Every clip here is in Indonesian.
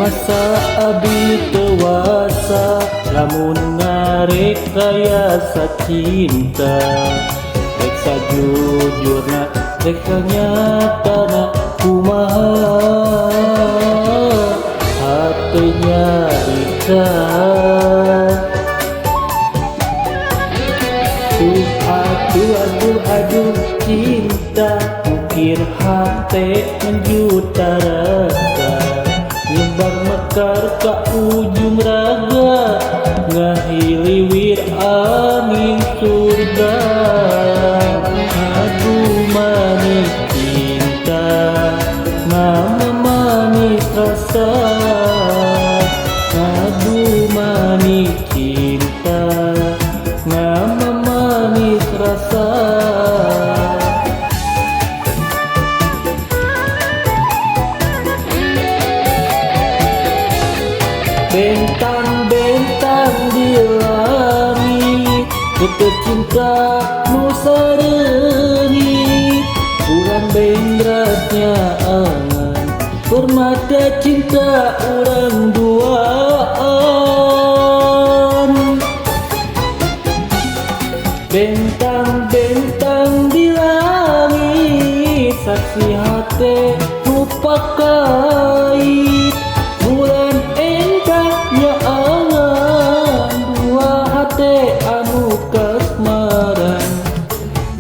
Masa abi tewasa lamun ngarek rayasa cinta. Rek sajujurna rek nyatana kumaha hatinya ikat. Aduh cinta, ukir hati menjuta rasa. Nyebar mekar ke ujung raga, ngahiliwir angin surga. Aduh manis cinta, nama manis rasa. Aduh manis cinta, nama manis rasa. Bentang-bentang di langit, bete cinta nu sarengit. Urang bendrasnya angan, permata cinta urang duaan. Bentang-bentang di langit, saksi hati nu pakait. Bulan endahnya angan, dua hati anu kasmaran.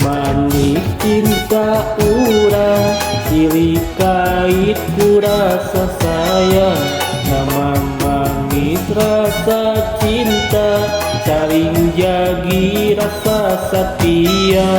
Manis cinta urang, silih kait ku rasa sayang. Nama manis rasa cinta, saling jagi rasa setia.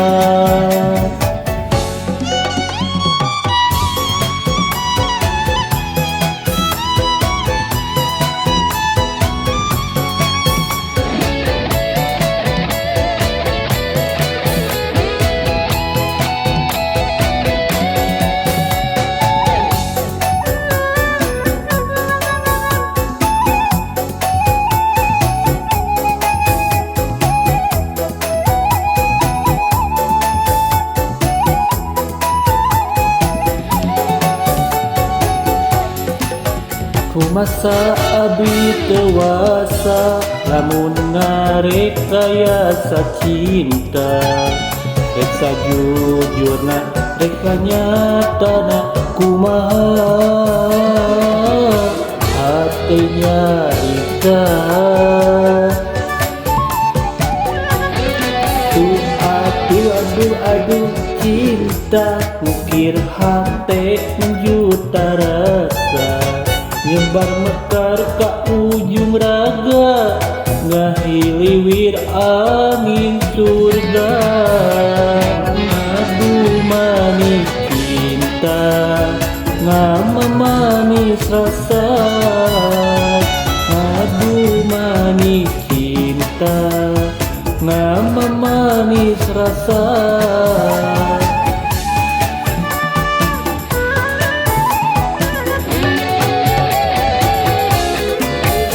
Masa abi tewasa lamun ngarek rayasa cinta. Rek sajujurna rek nyatana kumaha hatinya ikat. Aduh cinta, ukir hati menjuta rasa. Nyebar mekar ke ujung raga, ngahiliwir angin surga. Aduh manis cinta, nama manis rasa. Aduh manis cinta, nama manis rasa.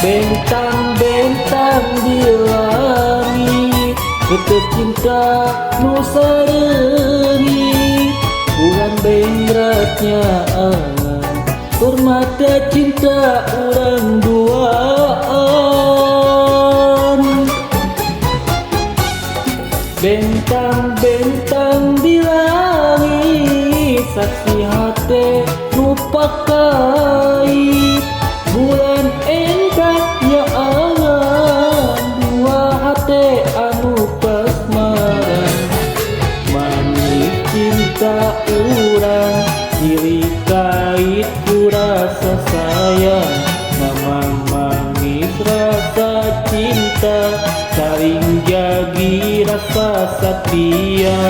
Bentang-bentang di langit, bete cinta nu sarengit. Bulan bendrasnya angan, permata cinta urang duaan. Bentang-bentang di langit, saksi hati nu pakait. Bulan endahnya angan, dua hati anu kasmaran. Manis cinta urang, silih kait ku rasa sayang. Nama manis rasa cinta, saling jagi rasa setia.